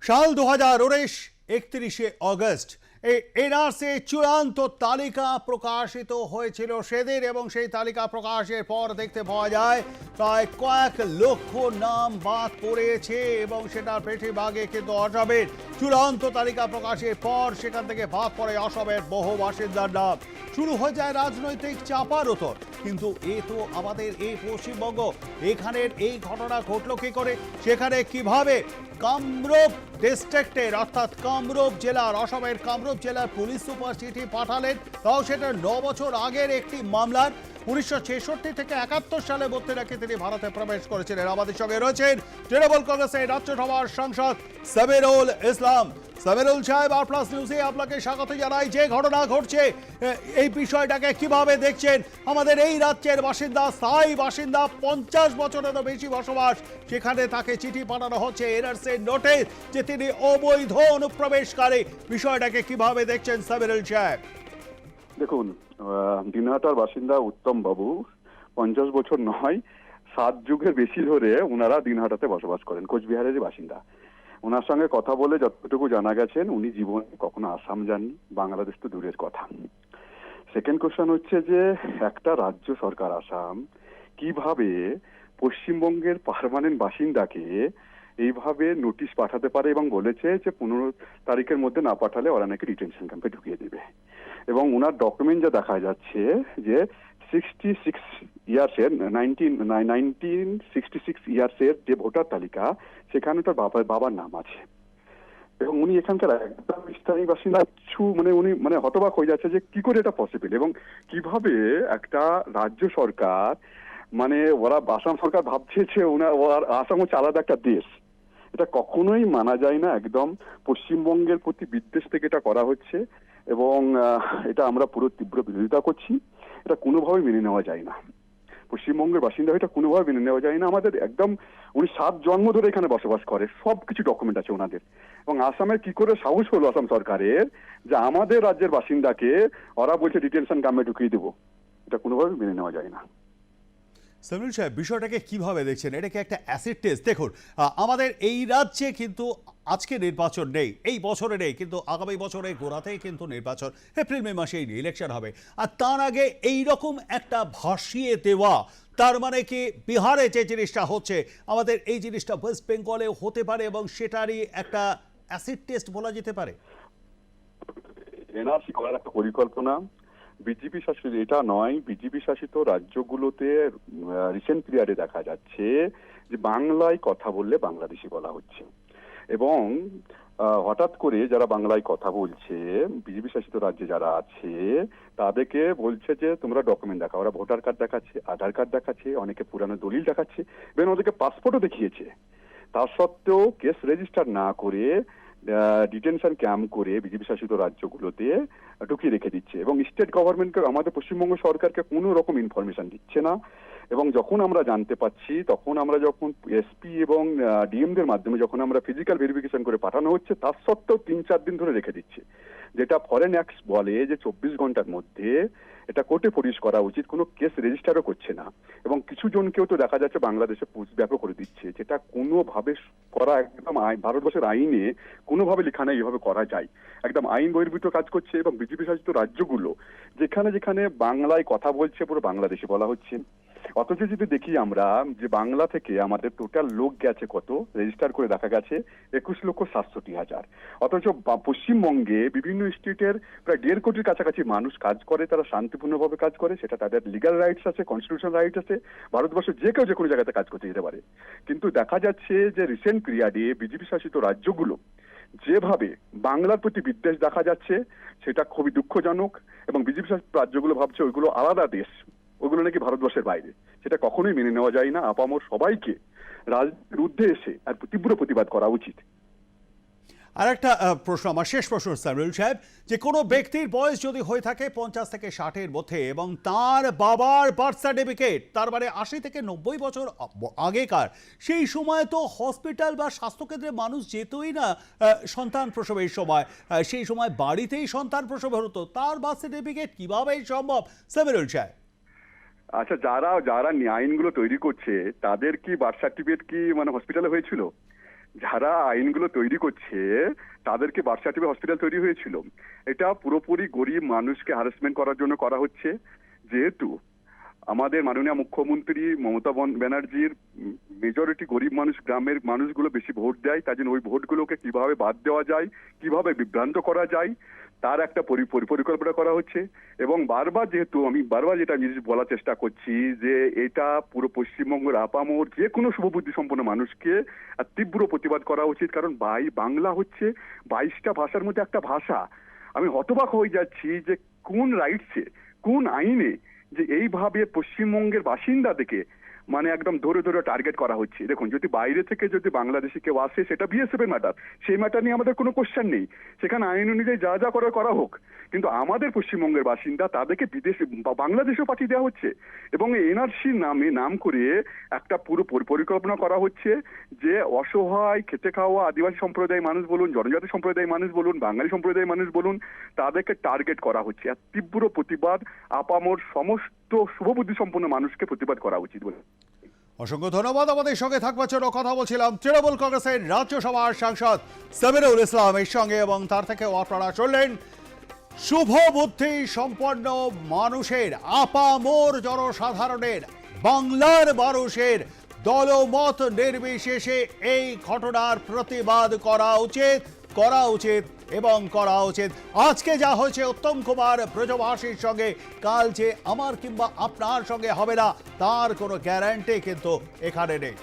সাল 2019 31শে অগস্ট এই এনআরসি চূড়ান্ত তালিকা প্রকাশিত হয়েছিল সেদিন, এবং সেই তালিকা প্রকাশের পর দেখতে পাওয়া যায় প্রায় কয়েক লক্ষ নাম বাদ পড়েছে, এবং সেটার বেশিরভাগে কিন্তু অসমের। চূড়ান্ত তালিকা প্রকাশের পর সেখান থেকে বাদ পড়ে অসমের বহু বাসিন্দার নাম। শুরু হয়ে যায় রাজনৈতিক চাপার ওপর। কিন্তু এ তো আমাদের এই পশ্চিমবঙ্গ, এখানের এই ঘটনা ঘটলো কি করে, সেখানে কিভাবে কামরূপ ডিস্ট্রিক্টের অর্থাৎ কামরূপ জেলার, অসমের কামরূপ জেলার পুলিশ সুপার চিঠি পাঠালেন, তাও সেটা 9 বছর আগের একটি মামলার। 1966 থেকে 71 সালের মধ্যে নাকি তিনি ভারতে প্রবেশ করেছিলেন। আমাদের সঙ্গে রয়েছেন তৃণমূল কংগ্রেসের রাজ্যসভার সাংসদ সামিরুল ইসলাম। সামিরুল সাহেব, আর প্লাস নিউজে আপনাকে স্বাগত জানাই। যে ঘটনা ঘটছে এই বিষয়টাকে কিভাবে দেখছেন? আমাদের এই রাজ্যের বাসিন্দা, স্থায়ী বাসিন্দা, 50 বছরেরও বেশি বসবাস, সেখানে তাকে চিঠি পাঠানো হচ্ছে এনআরসি নোটিশ যে তিনি অবৈধ অনুপ্রবেশকারী। বিষয়টাকে কিভাবে দেখছেন সামিরুল সাহেব? দেখুন, দিনহাটার বাসিন্দা উত্তম বাবু 50 বছর নয়, 7 যুগের বেশি ধরে ওনারা দিনহাটাতে বসবাস করেন, কোচবিহারেরই বাসিন্দা। ওনার সঙ্গে কথা বলে যতটুকু জানা গেছেন, উনি জীবনে কখনো আসাম যাননি, বাংলাদেশ তো দূরের কথা। সেকেন্ড কোশ্চেন হচ্ছে যে একটা রাজ্য সরকার আসাম কিভাবে পশ্চিমবঙ্গের পার্মানেন্ট বাসিন্দাকে এইভাবে নোটিশ পাঠাতে পারে, এবং বলেছে যে 15 তারিখের মধ্যে না পাঠালে ওরা নাকি ডিটেনশন ক্যাম্পে ঢুকিয়ে দেবে। এবং ওনার ডকুমেন্ট যা দেখা যাচ্ছে যে 66 ইয়ার্সের 1966 ইয়ার্সের যে ভোটার তালিকা, সেখানে তার বাবার নাম আছে। এবং উনি এখানকার একদম স্থায়ী বাসিন্দা। কিছু উনি হতবাক হয়ে যাচ্ছে যে কি করে এটা পসিবল, এবং কিভাবে একটা রাজ্য সরকার ওরা আসাম সরকার ভাবছে যে ওর আসাম হচ্ছে আলাদা একটা দেশ। এটা কখনোই মানা যায় না। একদম পশ্চিমবঙ্গের প্রতি বিদ্বেষ থেকে এটা করা হচ্ছে, এবং এটা আমরা পুরো তীব্র বিরোধিতা করছি। এটা কোনোভাবে মেনে নেওয়া যায় না। পশ্চিমবঙ্গের বাসিন্দা এটা কোনোভাবে মেনে নেওয়া যায় না। আমাদের একদম উনি 7 জন্ম ধরে এখানে বসবাস করে, সবকিছু ডকুমেন্ট আছে ওনাদের। এবং আসামের কি করে সাহস হলো আসাম সরকারের যে আমাদের রাজ্যের বাসিন্দাকে ওরা বলছে ডিটেনশন ক্যাম্পে ঢুকিয়ে দেবো? এটা কোনোভাবে মেনে নেওয়া যায় না। সামিরুল সাহেব, বিষয়টাকে কিভাবে দেখছেন? এটাকে একটা অ্যাসিড টেস্ট। দেখুন, আমাদের এই রাজ্যে কিন্তু আজকে নির্বাচন নেই, এই বছরে নেই, কিন্তু আগামী বছরের গোড়াতেই কিন্তু নির্বাচন, এপ্রিল মে মাসে ইলেকশন হবে। আর তার আগে এই রকম একটা ভাসিয়ে দেওয়া, তার মানে কি বিহারে যে জিনিসটা হচ্ছে, আমাদের এই জিনিসটা ওয়েস্ট বেঙ্গলেও হতে পারে, এবং সেটারই একটা অ্যাসিড টেস্ট বলা যেতে পারে। এনআরসি করার একটা পরিকল্পনা বিজেপি শাসিত, এটা নয়, বিজেপি শাসিত রাজ্যগুলোতে রিসেন্ট পিরিয়ডে দেখা যাচ্ছে যে বাংলায় কথা বললে বাংলাদেশি বলা হচ্ছে। এবং হঠাৎ করে যারা বাংলায় কথা বলছে, বিজেপি শাসিত রাজ্যে যারা আছে, তাদেরকে বলছে যে তোমরা ডকুমেন্ট দেখা। ওরা ভোটার কার্ড দেখাচ্ছে, আধার কার্ড দেখাচ্ছে, অনেকে পুরানো দলিল দেখাচ্ছে, এবং ওদেরকে পাসপোর্টও দেখিয়েছে। তার সত্ত্বেও কেস রেজিস্টার না করে ডিটেনশন ক্যাম্প করে বিজেপি শাসিত রাজ্যগুলোতে ঢুকিয়ে রেখে দিচ্ছে। এবং স্টেট গভর্নমেন্টকে, আমাদের পশ্চিমবঙ্গ সরকারকে কোনো রকম ইনফরমেশন দিচ্ছে না। এবং যখন আমরা জানতে পাচ্ছি, তখন আমরা যখন এসপি এবং ডিএমদের মাধ্যমে যখন আমরা ফিজিক্যাল ভেরিফিকেশন করে পাঠানো হচ্ছে, তার সত্ত্বেও 3-4 দিন ধরে রেখে দিচ্ছে। যেটা ফরেন অ্যাক্ট বলে যে 24 ঘন্টার মধ্যে এটা কোর্টে প্রডিউস করা উচিত, কোনো কেস রেজিস্টারও করছে না। এবং কিছু জনকেও তো দেখা যাচ্ছে বাংলাদেশে পুষব্যাকও করে দিচ্ছে, যেটা কোনোভাবে করা একদম ভারতবর্ষের আইনে কোনোভাবে লেখা নেই এইভাবে করা যায়। একদম আইন বহির্ভূত কাজ করছে। এবং বিজেপি শাসিত রাজ্যগুলো যেখানে যেখানে বাংলায় কথা বলছে, পুরো বাংলাদেশি বলা হচ্ছে। অথচ যদি দেখি আমরা যে বাংলা থেকে আমাদের টোটাল লোক গেছে কত, রেজিস্টার করে দেখা গেছে 21,67,000। অথচ পশ্চিমবঙ্গে বিভিন্ন স্টেটের প্রায় 1.5 কোটির কাছাকাছি মানুষ কাজ করে, তারা শান্তিপূর্ণভাবে কাজ করে, সেটা তাদের লিগ্যাল রাইটস আছে, কনস্টিটিউশনাল রাইটস আছে। ভারতবর্ষের যে কেউ যে কোনো জায়গাতে কাজ করতে যেতে পারে। কিন্তু দেখা যাচ্ছে যে রিসেন্ট পিরিয়ডে বিজেপি শাসিত রাজ্যগুলো যেভাবে বাংলার প্রতি বিদ্বেষ দেখা যাচ্ছে, সেটা খুবই দুঃখজনক। এবং বিজেপি শাসিত রাজ্যগুলো ভাবছে ওইগুলো আলাদা দেশ, ওগুলো নাকি ভারতবর্ষের বাইরে। সেটা কখনোই মেনে নেওয়া যায় না। আপামর সবাইকে রাজনীতির ঊর্ধ্বে এসে আর তীব্র প্রতিবাদ করা উচিত। আর একটা প্রশ্ন, আমার শেষ প্রশ্ন সামিরুল সাহেব, যে কোনো ব্যক্তির বয়স যদি হয়ে থাকে 50 থেকে 60-এর মধ্যে, এবং তার বাবার বার্থ সার্টিফিকেট তার মানে 80 থেকে 90 বছর আগেকার, সেই সময় তো হসপিটাল বা স্বাস্থ্যকেন্দ্রে মানুষ যেতই না সন্তান প্রসবের সময়, সেই সময় বাড়িতেই সন্তান প্রসব হতো, তার বার্থ সার্টিফিকেট কিভাবে সম্ভব সামিরুল সাহেব? আচ্ছা, যারা যারা আইনগুলো তৈরি করছে, তাদের কি বার্থ সার্টিফিকেট কি হসপিটালে হয়েছিল? যারা আইনগুলো তৈরি করছে তাদেরকে বার্থ সার্টিফিকেট হসপিটাল তৈরি হয়েছিল, এটা পুরোপুরি গরিব মানুষকে হ্যারাসমেন্ট করার জন্য করা হচ্ছে। যেহেতু আমাদের মাননীয় মুখ্যমন্ত্রী মমতা ব্যানার্জির মেজরিটি গরিব মানুষ, গ্রামের মানুষগুলো বেশি ভোট দেয়, তাই জন্য ওই ভোটগুলোকে কিভাবে বাদ দেওয়া যায়, কিভাবে বিভ্রান্ত করা যায় তার একটা পরিকল্পনা করা হচ্ছে। এবং যেহেতু আমি বারবার যেটা জিনিস বলার চেষ্টা করছি যে এটা পুরো পশ্চিমবঙ্গের আপামর যে কোনো শুভবুদ্ধি সম্পন্ন মানুষকে তীব্র প্রতিবাদ করা উচিত। কারণ বাংলা হচ্ছে 22টা ভাষার মধ্যে একটা ভাষা। আমি হতবাক হয়ে যাচ্ছি যে কোন রাইটসে, কোন আইনে যে এইভাবে পশ্চিমবঙ্গের বাসিন্দাদেরকে মানে একদম ধরে ধরে টার্গেট করা হচ্ছে। দেখুন, যদি বাইরে থেকে যদি বাংলাদেশি কেউ আসে সেটা বিএসএফ এর ম্যাটার, সেই ম্যাটার নিয়ে আমাদের কোনো কোশ্চেন নেই, সেখানে আইন অনুযায়ী যা যা করা হোক। কিন্তু আমাদের পশ্চিমবঙ্গের বাসিন্দা তাদেরকে বিদেশে বাংলাদেশেও পাঠিয়ে দেওয়া হচ্ছে এবং এনআরসির নাম করে একটা পুরো পরিকল্পনা করা হচ্ছে যে অসহায় খেটে খাওয়া আদিবাসী সম্প্রদায়ের মানুষ বলুন, জনজাতি সম্প্রদায়ের মানুষ বলুন, বাঙালি সম্প্রদায়ের মানুষ বলুন, তাদেরকে টার্গেট করা হচ্ছে। আর তীব্র প্রতিবাদ আপামর সমস্ত শুভবুদ্ধি সম্পন্ন মানুষকে প্রতিবাদ করা উচিত বলে। অসংখ্য ধন্যবাদ। আমাদের সঙ্গে থাকবার জন্য কথা বলছিলাম তৃণমূল কংগ্রেসের রাজ্যসভার সাংসদ সামিরুল ইসলামের সঙ্গে, এবং তার থেকে আপনারা শুনলেন শুভ বুদ্ধি সম্পন্ন মানুষের, আপামর জনসাধারণের, বাংলার মানুষের দলমত নির্বিশেষে এই ঘটনার প্রতিবাদ করা উচিত এবং করা উচিত। আজকে যা হয়েছে উত্তম কুমার ব্রজবাসীর সঙ্গে, কাল যে আমার কিংবা আপনার সঙ্গে হবে না তার কোনো গ্যারান্টি কিন্তু এখানে নেই।